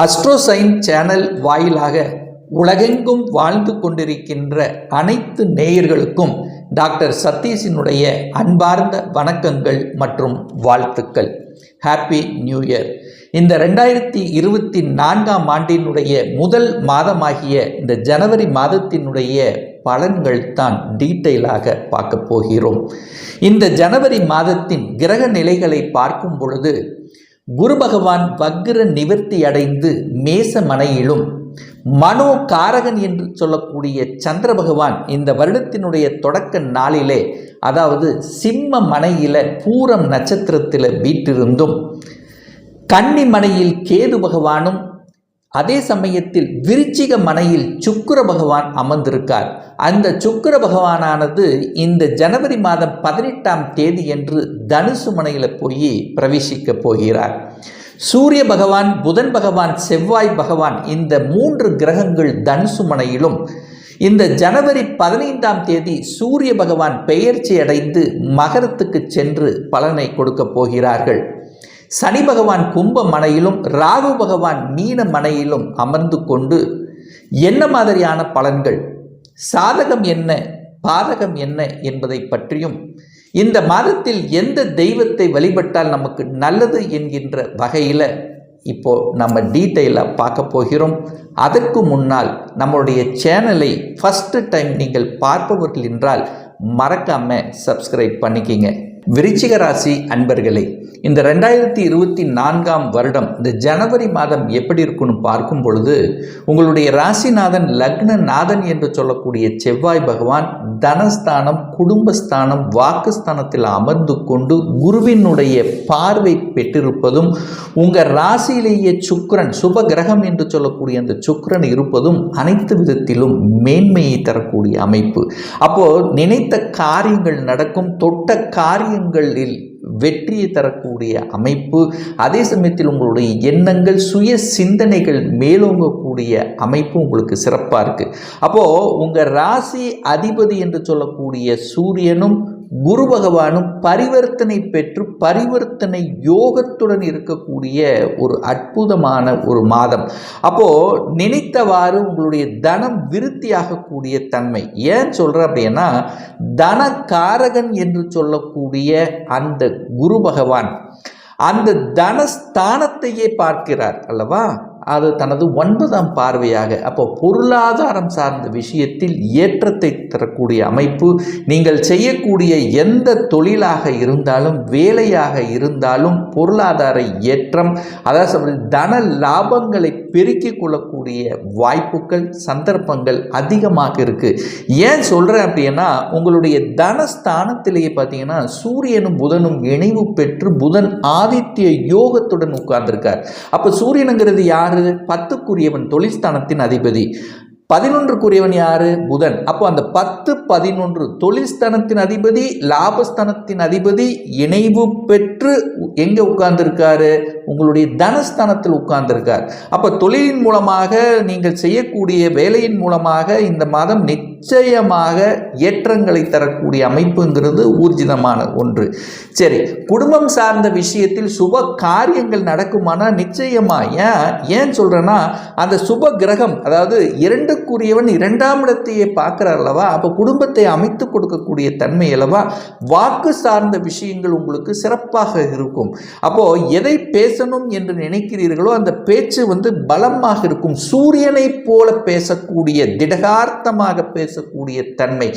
அஸ்ட்ரோசைன் channel வாயிலாக உலகெங்கும் வாழ்ந்து கொண்டிருக்கின்ற அனைத்து நேயர்களுக்கும் டாக்டர் சதீஷினுடைய அன்பார்ந்த வணக்கங்கள் மற்றும் வாழ்த்துக்கள். Happy new year. இந்த 2024ஆம் ஆண்டினுடைய முதல் மாதமாகிய இந்த ஜனவரி மாதத்தினுடைய பலன்கள் தான் டீட்டெயிலாக பார்க்க போகிறோம். இந்த ஜனவரி மாதத்தின் கிரக நிலைகளை பார்க்கும் பொழுது குரு பகவான் வக்ர நிவர்த்தி அடைந்து மேச மனையிலும், மனோ காரகன் என்று சொல்லக்கூடிய சந்திர பகவான் இந்த வருடத்தினுடைய தொடக்க நாளிலே, அதாவது சிம்ம மனையில பூரம் நட்சத்திரத்தில் வீற்றிருந்தும், கன்னி மனையில் கேது பகவானும், அதே சமயத்தில் விருச்சிக மனையில் சுக்கிர பகவான் அமர்ந்திருக்கார். அந்த சுக்கிர பகவானானது இந்த ஜனவரி மாதம் 18ஆம் தேதி என்று தனுசு மனையில் போய் பிரவேசிக்க போகிறார். சூரிய பகவான், புதன் பகவான், செவ்வாய் பகவான் இந்த 3 கிரகங்கள் தனுசு மனையிலும், இந்த ஜனவரி 15ஆம் தேதி சூரிய பகவான் பெயர்ச்சி அடைந்து மகரத்துக்கு சென்று பலனை கொடுக்க போகிறார்கள். சனி பகவான் கும்ப மனையிலும், ராகு பகவான் மீன மனையிலும் அமர்ந்து கொண்டு என்ன மாதிரியான பலன்கள், சாதகம் என்ன, பாதகம் என்ன என்பதை பற்றியும், இந்த மாதத்தில் எந்த தெய்வத்தை வழிபட்டால் நமக்கு நல்லது என்கின்ற வகையில் இப்போ நம்ம டீட்டெயிலாக பார்க்க போகிறோம். அதற்கு முன்னால் நம்மளுடைய சேனலை ஃபஸ்ட்டு டைம் நீங்கள் பார்ப்பவர்கள் என்றால் மறக்காமல் சப்ஸ்கிரைப் பண்ணிக்கிங்க. விருச்சிக ராசி அன்பர்களே, இந்த 2024ஆம் வருடம் இந்த ஜனவரி மாதம் எப்படி இருக்குன்னு பார்க்கும் பொழுது, உங்களுடைய ராசிநாதன் லக்னநாதன் என்று சொல்லக்கூடிய செவ்வாய் பகவான் தனஸ்தானம், குடும்பஸ்தானம், வாக்குஸ்தானத்தில் அமர்ந்து கொண்டு குருவினுடைய பார்வை பெற்றிருப்பதும், உங்கள் ராசியிலேயே சுக்கிரன், சுப கிரகம் என்று சொல்லக்கூடிய அந்த சுக்கிரன் இருப்பதும் அனைத்து விதத்திலும் மேன்மையை தரக்கூடிய அமைப்பு. அப்போது நினைத்த காரியங்கள் நடக்கும், தொட்ட காரியங்களில் வெற்றியை தரக்கூடிய அமைப்பு. அதே சமயத்தில் உங்களுடைய எண்ணங்கள், சுய சிந்தனைகள் மேலோங்கக்கூடிய அமைப்பு உங்களுக்கு சிறப்பாக இருக்குது. அப்போது உங்கள் ராசி அதிபதி என்று சொல்லக்கூடிய சூரியனும் குரு பகவானும் பரிவர்த்தனை பெற்று பரிவர்த்தனை யோகத்துடன் இருக்கக்கூடிய ஒரு அற்புதமான ஒரு மாதம். அப்போது நினைத்தவாறு உங்களுடைய தனம் விருத்தியாகக்கூடிய தன்மை. ஏன் சொல்கிறேன் அப்படின்னா, தனகாரகன் என்று சொல்லக்கூடிய அந்த குரு பகவான் அந்த தனஸ்தானத்தையே பார்க்கிறார் அல்லவா, அது தனது 9ஆம் பார்வையாக. அப்போ பொருளாதாரம் சார்ந்த விஷயத்தில் ஏற்றத்தை தரக்கூடிய அமைப்பு. நீங்கள் செய்யக்கூடிய எந்த தொழிலாக இருந்தாலும், வேலையாக இருந்தாலும் பொருளாதார ஏற்றம், அதாவது தன லாபங்களை பெருக்கிக் கொள்ளக்கூடிய வாய்ப்புகள், சந்தர்ப்பங்கள் அதிகமாக இருக்குது. ஏன் சொல்கிறேன் அப்படின்னா, உங்களுடைய தனஸ்தானத்திலேயே பார்த்தீங்கன்னா சூரியனும் புதனும் இணைவு பெற்று புதன் ஆதித்ய யோகத்துடன் உட்கார்ந்திருக்கார். அப்போ சூரியனுங்கிறது யார்? 10க்குரியவன், தொழில்ஸ்தானத்தின் அதிபதி. 11க்குரியவன் யாரு? புதன். அப்போ அந்த 10, 11 தொழில்ஸ்தானத்தின் அதிபதி, லாபஸ்தானத்தின் அதிபதி இணைவு பெற்று எங்கே உட்கார்ந்துருக்காரு? உங்களுடைய தனஸ்தானத்தில் உட்கார்ந்துருக்கார். அப்போ தொழிலின் மூலமாக, நீங்கள் செய்யக்கூடிய வேலையின் மூலமாக இந்த மாதம் நிச்சயமாக ஏற்றங்களை தரக்கூடிய அமைப்புங்கிறது ஊர்ஜிதமான ஒன்று. சரி, குடும்பம் சார்ந்த விஷயத்தில் சுப காரியங்கள் நடக்குமானால் நிச்சயமா. ஏன் சொல்கிறேன்னா, அந்த சுப கிரகம், அதாவது 2க்குரியவன் 2ஆம் இடத்தையே பார்க்குறார் அல்லவா, அப்போ குடும்பத்தை அமைத்து கொடுக்கக்கூடிய தன்மை அல்லவா. வாக்கு சார்ந்த விஷயங்கள் உங்களுக்கு சிறப்பாக இருக்கும். அப்போது எதை பேசணும் என்று நினைக்கிறீர்களோ அந்த பேச்சு பலமாக இருக்கும். சூரியனை போல பேசக்கூடிய, திடகார்த்தமாக பேசக்கூடிய தன்மை,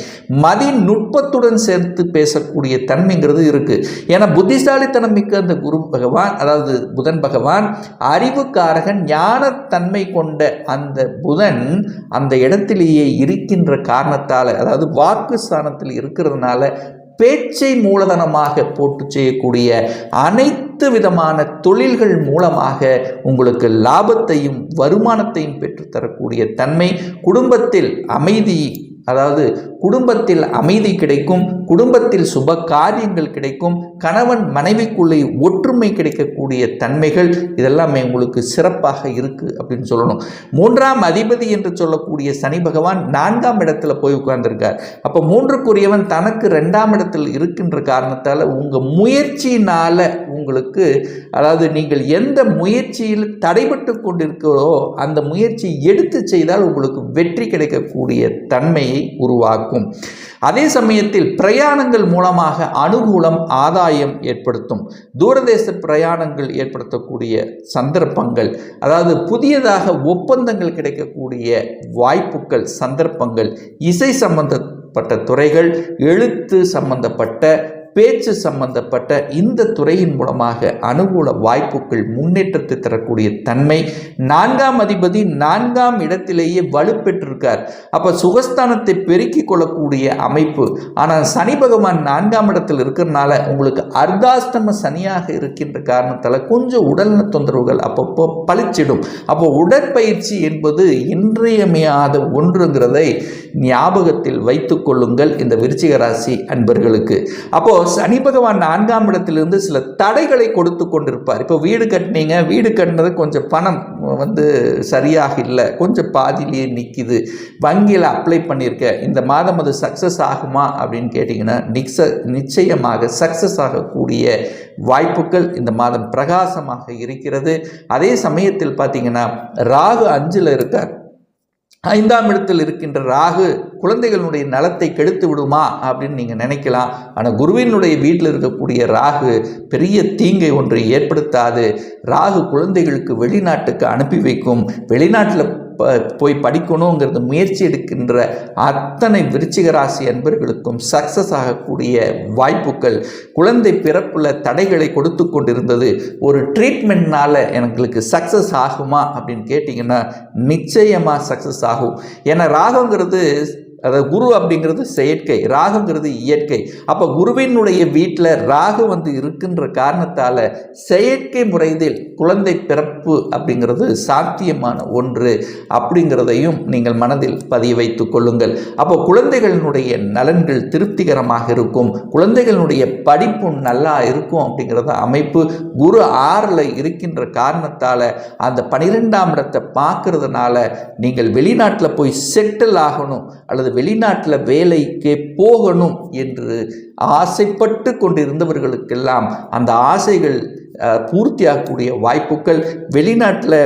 மதி நுட்பத்துடன் சேர்த்து பேசக்கூடிய தன்மைங்கிறது இருக்கு. ஏன்னா புத்திசாலித்தனம் மிக்க அந்த குரு பகவான், அதாவது புதன் பகவான் அறிவுக்காரகன், ஞானத்தன்மை கொண்ட அந்த புதன் அந்த இடத்திலேயே இருக்கின்ற காரணத்தால், அதாவது வாக்கு ஸ்தானத்தில் இருக்கிறதுனால பேச்சை மூலதனமாக போட்டு செய்யக்கூடிய அனைத்து விதமான தொழில்கள் மூலமாக உங்களுக்கு லாபத்தையும் வருமானத்தையும் பெற்றுத்தரக்கூடிய தன்மை, குடும்பத்தில் அமைதி அதாவது குடும்பத்தில் அமைதி கிடைக்கும், குடும்பத்தில் சுப காரியங்கள் கிடைக்கும், கணவன் மனைவிக்குள்ளே ஒற்றுமை கிடைக்கக்கூடிய தன்மைகள் இதெல்லாமே உங்களுக்கு சிறப்பாக இருக்குது அப்படின்னு சொல்லணும். 3ஆம் அதிபதி என்று சொல்லக்கூடிய சனி பகவான் 4ஆம் இடத்துல போய் உட்கார்ந்துருக்கார். அப்போ 3க்குரியவன் தனக்கு 2ஆம் இடத்தில் இருக்கின்ற காரணத்தால் உங்கள் முயற்சியினால் உங்களுக்கு, அதாவது நீங்கள் எந்த முயற்சியில் தடைபட்டு கொண்டிருக்கிறோ அந்த முயற்சி எடுத்து செய்தால் உங்களுக்கு வெற்றி கிடைக்கக்கூடிய தன்மையை உருவாக்கும். அதே சமயத்தில் பிரயாணங்கள் மூலமாக அனுகூலம், ஆதாயம் ஏற்படுத்தும். தூரதேச பிரயாணங்கள் ஏற்படுத்தக்கூடிய சந்தர்ப்பங்கள், அதாவது புதியதாக ஒப்பந்தங்கள் கிடைக்கக்கூடிய வாய்ப்புகள், சந்தர்ப்பங்கள், இசை சம்பந்தப்பட்ட துறைகள், எழுத்து சம்பந்தப்பட்ட, பேச்சு சம்பந்தப்பட்ட இந்த துறையின் மூலமாக அனுகூல வாய்ப்புகள், முன்னேற்றத்தை தரக்கூடிய தன்மை. 4ஆம் அதிபதி 4ஆம் இடத்திலேயே வலுப்பெற்றிருக்கார். அப்போ சுகஸ்தானத்தை பெருக்கிக் கொள்ளக்கூடிய அமைப்பு. ஆனால் சனி பகவான் 4ஆம் இடத்தில் இருக்கிறதுனால உங்களுக்கு அர்த்தாஷ்டம சனியாக இருக்கின்ற காரணத்தால் கொஞ்சம் உடல்நல தொந்தரவுகள் அப்பப்போ பளிச்சிடும். அப்போ உடற்பயிற்சி என்பது இன்றியமையாத ஒன்றுங்கிறதை ஞாபகத்தில் வைத்துக் கொள்ளுங்கள் இந்த விருச்சிக ராசி அன்பர்களுக்கு. அப்போ சனி பகவான் 4ஆம் இடத்திலிருந்து சில தடைகளை கொடுத்து கொண்டிருப்பார். இப்போ வீடு கட்டினீங்க, வீடு கட்டினது கொஞ்சம் பணம் சரியாக இல்லை, கொஞ்சம் பாதியிலேயே நிற்கிது, வங்கியில் அப்ளை பண்ணியிருக்க, இந்த மாதம் அது சக்ஸஸ் ஆகுமா அப்படின்னு கேட்டிங்கன்னா நிச்சயமாக சக்ஸஸ் ஆகக்கூடிய வாய்ப்புகள் இந்த மாதம் பிரகாசமாக இருக்கிறது. அதே சமயத்தில் பார்த்தீங்கன்னா ராகு 5ல் இருக்கார். 5ஆம் இடத்தில் இருக்கின்ற ராகு குழந்தைகளுடைய நலத்தை கெடுத்து விடுமா அப்படின்னு நீங்கள் நினைக்கலாம். ஆனால் குருவினுடைய வீட்டில் இருக்கக்கூடிய ராகு பெரிய தீங்கை ஒன்றை ஏற்படுத்தாது. ராகு குழந்தைகளுக்கு வெளிநாட்டுக்கு அனுப்பி வைக்கும். வெளிநாட்டில் போய் படிக்கணுங்கிறது முயற்சி எடுக்கின்ற அத்தனை விருச்சிக ராசி அன்பர்களுக்கும் சக்ஸஸ் ஆகக்கூடிய வாய்ப்புகள். குழந்தை பிறப்புல தடைகளை கொடுத்து கொண்டிருந்தது, ஒரு ட்ரீட்மெண்ட்னால எங்களுக்கு சக்ஸஸ் ஆகுமா அப்படின்னு கேட்டிங்கன்னா நிச்சயமாக சக்ஸஸ் ஆகும். ஏன்னா ராகுங்கிறது, அதாவது குரு அப்படிங்கிறது செயற்கை, ராகுங்கிறது இயற்கை. அப்போ குருவினுடைய வீட்டில் ராகு இருக்கின்ற காரணத்தால் செயற்கை முறையில் குழந்தை பிறப்பு அப்படிங்கிறது சாத்தியமான ஒன்று அப்படிங்கிறதையும் நீங்கள் மனதில் பதிய வைத்துக் கொள்ளுங்கள். அப்போ குழந்தைகளினுடைய நலன்கள் திருப்திகரமாக இருக்கும், குழந்தைகளுடைய படிப்பு நல்லா இருக்கும் அப்படிங்கிறத அமைப்பு. குரு 6ல் இருக்கின்ற காரணத்தால் அந்த 12ஆம் இடத்தை பார்க்கறதுனால நீங்கள் வெளிநாட்டில் போய் செட்டில் ஆகணும் அல்லது வெளிநாட்டில் வேலைக்கு போகணும் என்று ஆசைப்பட்டு கொண்டிருந்தவர்களுக்கெல்லாம் அந்த ஆசைகள் பூர்த்தியாகக்கூடிய வாய்ப்புகள். வெளிநாட்டில்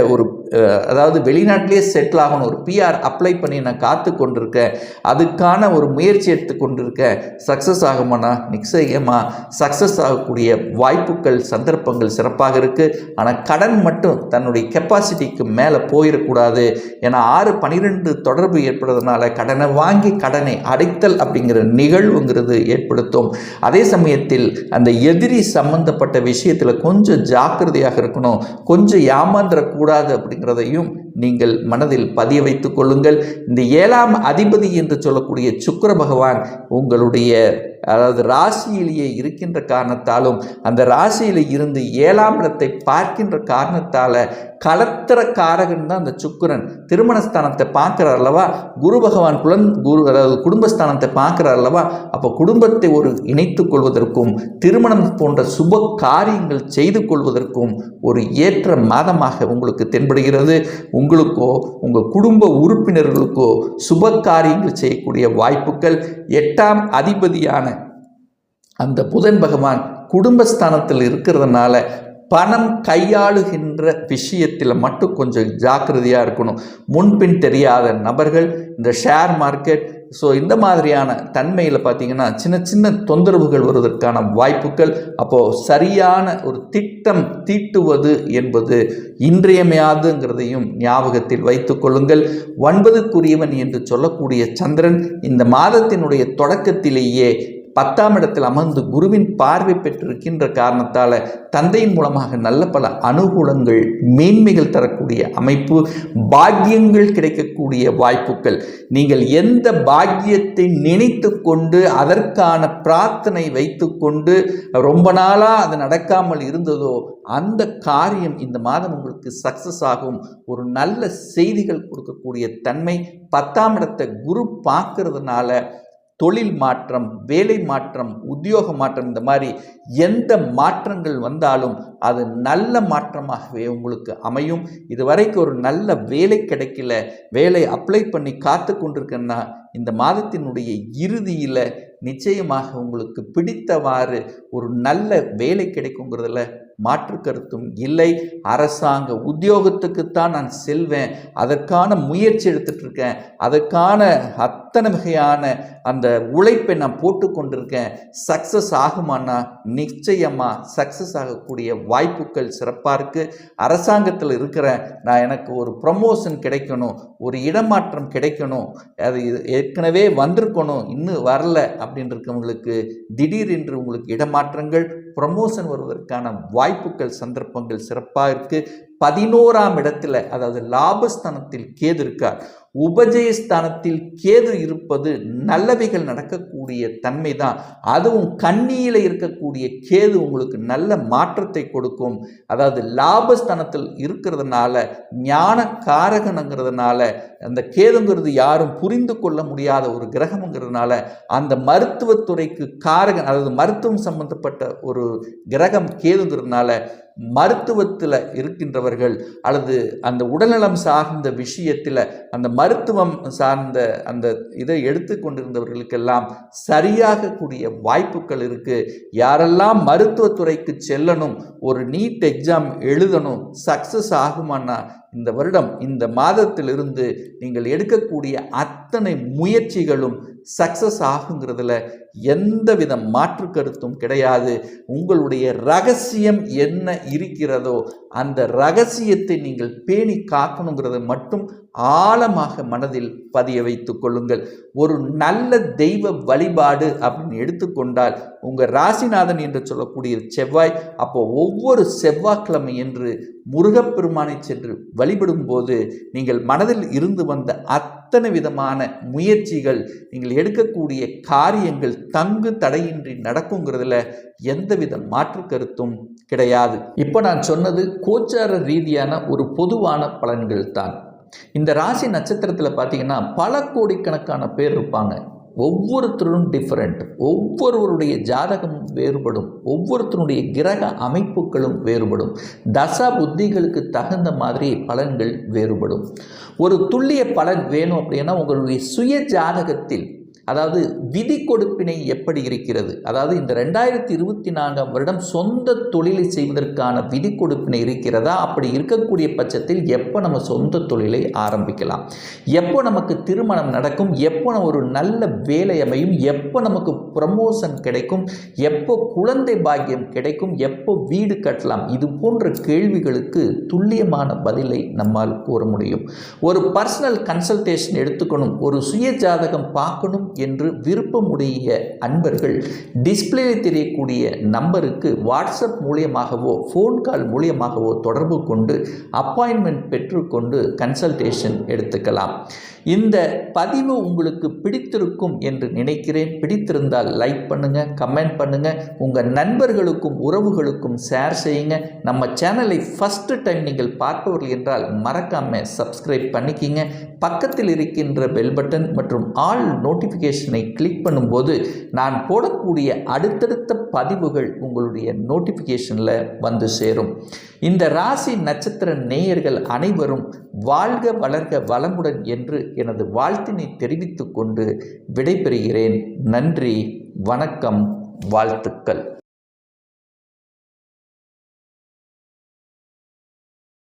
அதாவது வெளிநாட்டிலே செட்டில் ஆகணும், ஒரு பிஆர் அப்ளை பண்ணி நான் காத்து கொண்டிருக்கேன், அதுக்கான ஒரு முயற்சி எடுத்து கொண்டிருக்கேன், சக்ஸஸ் ஆகுமானா நிச்சயமாக சக்ஸஸ் ஆகக்கூடிய வாய்ப்புகள், சந்தர்ப்பங்கள் சிறப்பாக இருக்குது. ஆனால் கடன் மட்டும் தன்னுடைய கெப்பாசிட்டிக்கு மேலே போயிடக்கூடாது. ஏன்னா 6-12 தொடர்பு ஏற்படுறதுனால கடனை வாங்கி கடனை அடைத்தல் அப்படிங்கிற நிகழ்வுங்கிறது ஏற்படுத்தும். அதே சமயத்தில் அந்த எதிரி சம்பந்தப்பட்ட விஷயத்தில் கொஞ்சம் ஜாக்கிரதையாக இருக்கணும், கொஞ்சம் ஏமாந்துடக்கூடாது அப்படிங்கிறதையும் நீங்கள் மனதில் பதிய வைத்துக் கொள்ளுங்கள். இந்த 7ஆம் அதிபதி என்று சொல்லக்கூடிய சுக்கிர பகவான் உங்களுடைய, அதாவது ராசியிலேயே இருக்கின்ற காரணத்தாலும் அந்த ராசியில் இருந்து 7ஆம் இடத்தை பார்க்கின்ற காரணத்தால் கலத்திர காரகன் தான் அந்த சுக்கிரன். திருமணஸ்தானத்தை பார்க்குறார் அல்லவா, குரு பகவான் அதாவது குடும்பஸ்தானத்தை பார்க்குறார் அல்லவா. அப்போ குடும்பத்தை இணைத்துக் கொள்வதற்கும் திருமணம் போன்ற சுப காரியங்கள் செய்து கொள்வதற்கும் ஒரு ஏற்ற மாதமாக உங்களுக்கு தென்படுகிறது. உங்களுக்கோ உங்கள் குடும்ப உறுப்பினர்களுக்கோ சுப காரியங்கள் செய்யக்கூடிய வாய்ப்புகள். 8ஆம் அதிபதியான அந்த புதன் பகவான் குடும்பஸ்தானத்தில் இருக்கிறதுனால பணம் கையாளுகின்ற விஷயத்தில் மட்டும் கொஞ்சம் ஜாக்கிரதையாக இருக்கணும். முன்பின் தெரியாத நபர்கள், இந்த ஷேர் மார்க்கெட், இந்த மாதிரியான தன்மையில் பார்த்தீங்கன்னா சின்ன சின்ன தொந்தரவுகள் வருவதற்கான வாய்ப்புகள். அப்போது சரியான ஒரு திட்டம் தீட்டுவது என்பது இன்றியமையாதுங்கிறதையும் ஞாபகத்தில் வைத்துக் கொள்ளுங்கள். 9க்குரியவன் என்று சொல்லக்கூடிய சந்திரன் இந்த மாதத்தினுடைய தொடக்கத்திலேயே 10ஆம் இடத்தில் அமர்ந்து குருவின் பார்வை பெற்றிருக்கின்ற காரணத்தால் தந்தையின் மூலமாக நல்ல பல அனுகூலங்கள், மேன்மைகள் தரக்கூடிய அமைப்பு, பாக்கியங்கள் கிடைக்கக்கூடிய வாய்ப்புகள். நீங்கள் எந்த பாக்கியத்தை நினைத்து கொண்டு அதற்கான பிரார்த்தனை வைத்து கொண்டு ரொம்ப நாளாக அது நடக்காமல் இருந்ததோ அந்த காரியம் இந்த மாதம் உங்களுக்கு சக்சஸ் ஆகும். ஒரு நல்ல செய்திகள் கொடுக்கக்கூடிய தன்மை 10ஆம் இடத்தை குரு பார்க்கறதுனால தொழில் மாற்றம், வேலை மாற்றம், உத்தியோக மாற்றம், இந்த மாதிரி எந்த மாற்றங்கள் வந்தாலும் அது நல்ல மாற்றமாகவே உங்களுக்கு அமையும். இதுவரைக்கும் ஒரு நல்ல வேலை கிடைக்கல, வேலை அப்ளை பண்ணி காத்து கொண்டிருக்கேன்னா இந்த மாதத்தினுடைய இறுதியில் நிச்சயமாக உங்களுக்கு பிடித்தவாறு ஒரு நல்ல வேலை கிடைக்குங்கிறதுல மாற்று கருத்தும் இல்லை. அரசாங்க உத்தியோகத்துக்குத்தான் நான் செல்வேன், அதற்கான முயற்சி எடுத்துட்டு இருக்கேன், அதற்கான அத்தனை வகையான அந்த உழைப்பை நான் போட்டு கொண்டிருக்கேன், சக்சஸ் ஆகுமானா நிச்சயமாக சக்சஸ் ஆகக்கூடிய வாய்ப்புகள் சிறப்பாக இருக்குது. அரசாங்கத்தில் இருக்கிறேன், நான் எனக்கு ஒரு ப்ரமோஷன் கிடைக்கணும், ஒரு இடமாற்றம் கிடைக்கணும், அது ஏற்கனவே வந்திருக்கணும் இன்னும் வரல அப்படின்னு இருக்கவங்களுக்கு திடீரென்று உங்களுக்கு இடமாற்றங்கள், ப்ரமோஷன் வருவதற்கான வாய்ப்புகள், சந்தர்ப்பங்கள் சிறப்பாக இருக்குது. 11ஆம் இடத்துல, அதாவது லாபஸ்தானத்தில் கேது இருக்கார். உபஜயஸ்தானத்தில் கேது இருப்பது நல்லவைகள் நடக்கக்கூடிய தன்மை தான். அதுவும் கன்னியில் இருக்கக்கூடிய கேது உங்களுக்கு நல்ல மாற்றத்தை கொடுக்கும். அதாவது லாபஸ்தானத்தில் இருக்கிறதுனால, ஞான காரகனுங்கிறதுனால, அந்த கேதுங்கிறது யாரும் புரிந்து கொள்ள முடியாத ஒரு கிரகம்ங்கிறதுனால அந்த மருத்துவத்துறைக்கு காரகன், அதாவது மருத்துவம் சம்பந்தப்பட்ட ஒரு கிரகம் கேதுங்கிறதுனால மருத்துவத்தில் இருக்கின்றவர்கள் அல்லது அந்த உடல்நலம் சார்ந்த விஷயத்தில் அந்த மருத்துவம் சார்ந்த அந்த இதை எடுத்து கொண்டிருந்தவர்களுக்கெல்லாம் சரியாக கூடிய வாய்ப்புகள் இருக்குது. யாரெல்லாம் மருத்துவத்துறைக்கு செல்லணும், ஒரு நீட் எக்ஸாம் எழுதணும், சக்ஸஸ் ஆகுமானா இந்த வருடம் இந்த மாதத்திலிருந்து நீங்கள் எடுக்கக்கூடிய அத்தனை முயற்சிகளும் சக்ஸஸ் ஆகுங்கிறதுல எந்தவித மாற்று கருத்தும் கிடையாது. உங்களுடைய ரகசியம் என்ன இருக்கிறதோ அந்த ரகசியத்தை நீங்கள் பேணி காக்கணுங்கிறத மட்டும் ஆழமாக மனதில் பதிய வைத்துக் கொள்ளுங்கள். ஒரு நல்ல தெய்வ வழிபாடு அப்படின்னு எடுத்துக்கொண்டால் உங்கள் ராசிநாதன் என்று சொல்லக்கூடிய செவ்வாய், அப்போ ஒவ்வொரு செவ்வாய்க்கிழமை என்று முருகப்பெருமானை சென்று வழிபடும் போது நீங்கள் மனதில் இருந்து வந்த அத்தனை விதமான முயற்சிகள், நீங்கள் எடுக்கக்கூடிய காரியங்கள் தங்கு தடையின்றி நடக்குங்கிறதுல எந்தவித மாற்று கருத்தும் கிடையாது. இப்போ நான் சொன்னது கோச்சார ரீதியான ஒரு பொதுவான பலன்கள் தான். இந்த ராசி நட்சத்திரத்தில் பார்த்தீங்கன்னா பல கோடிக்கணக்கான பேர் இருப்பாங்க. ஒவ்வொருத்தரும் டிஃப்ரெண்ட், ஒவ்வொருவருடைய ஜாதகமும் வேறுபடும், ஒவ்வொருத்தருடைய கிரக அமைப்புகளும் வேறுபடும், தசா புத்திகளுக்கு தகுந்த மாதிரி பலன்கள் வேறுபடும். ஒரு துல்லிய பலன் வேணும் அப்படின்னா உங்களுடைய சுய ஜாதகத்தில், அதாவது விதி கொடுப்பினை எப்படி இருக்கிறது, அதாவது இந்த 2024ஆம் வருடம் சொந்த தொழிலை செய்வதற்கான விதி கொடுப்பினை இருக்கிறதா, அப்படி இருக்கக்கூடிய பட்சத்தில் எப்போ நம்ம சொந்த தொழிலை ஆரம்பிக்கலாம், எப்போ நமக்கு திருமணம் நடக்கும், எப்போ ஒரு நல்ல வேலை அமையும், எப்போ நமக்கு ப்ரமோஷன் கிடைக்கும், எப்போ குழந்தை பாக்கியம் கிடைக்கும், எப்போ வீடு கட்டலாம், இது போன்ற கேள்விகளுக்கு துல்லியமான பதிலை நம்மால் கூற முடியும். ஒரு பர்சனல் கன்சல்டேஷன் எடுத்துக்கணும், ஒரு சுய ஜாதகம் பார்க்கணும் என்று விருப்பமுடைய அன்பர்கள் டிஸ்பிளேயில் தெரியக்கூடிய நம்பருக்கு வாட்ஸ்அப் மூலியமாகவோ ஃபோன் கால் மூலியமாகவோ தொடர்பு கொண்டு அப்பாயின்மெண்ட் பெற்றுக்கொண்டு கன்சல்டேஷன் எடுத்துக்கலாம். இந்த பதிவு உங்களுக்கு பிடித்திருக்கும் என்று நினைக்கிறேன். பிடித்திருந்தால் லைக் பண்ணுங்கள், கமெண்ட் பண்ணுங்கள், உங்கள் நண்பர்களுக்கும் உறவுகளுக்கும் ஷேர் செய்யுங்க. நம்ம சேனலை ஃபஸ்ட்டு டைம் நீங்கள் பார்ப்பவர்கள் என்றால் மறக்காமல் சப்ஸ்கிரைப் பண்ணிக்கிங்க. பக்கத்தில் இருக்கின்ற பெல் பட்டன் மற்றும் ஆல் நோட்டிஃபிகேஷனை கிளிக் பண்ணும்போது நான் போடக்கூடிய அடுத்தடுத்த பதிவுகள் உங்களுடைய நோட்டிஃபிகேஷனில் வந்து சேரும். இந்த ராசி நட்சத்திர நேயர்கள் அனைவரும் வாழ்க வளர்க வளமுடன் என்று எனது வாழ்த்தினை தெரிவித்துக் கொண்டு விடைபெறுகிறேன். நன்றி, வணக்கம், வாழ்த்துக்கள்.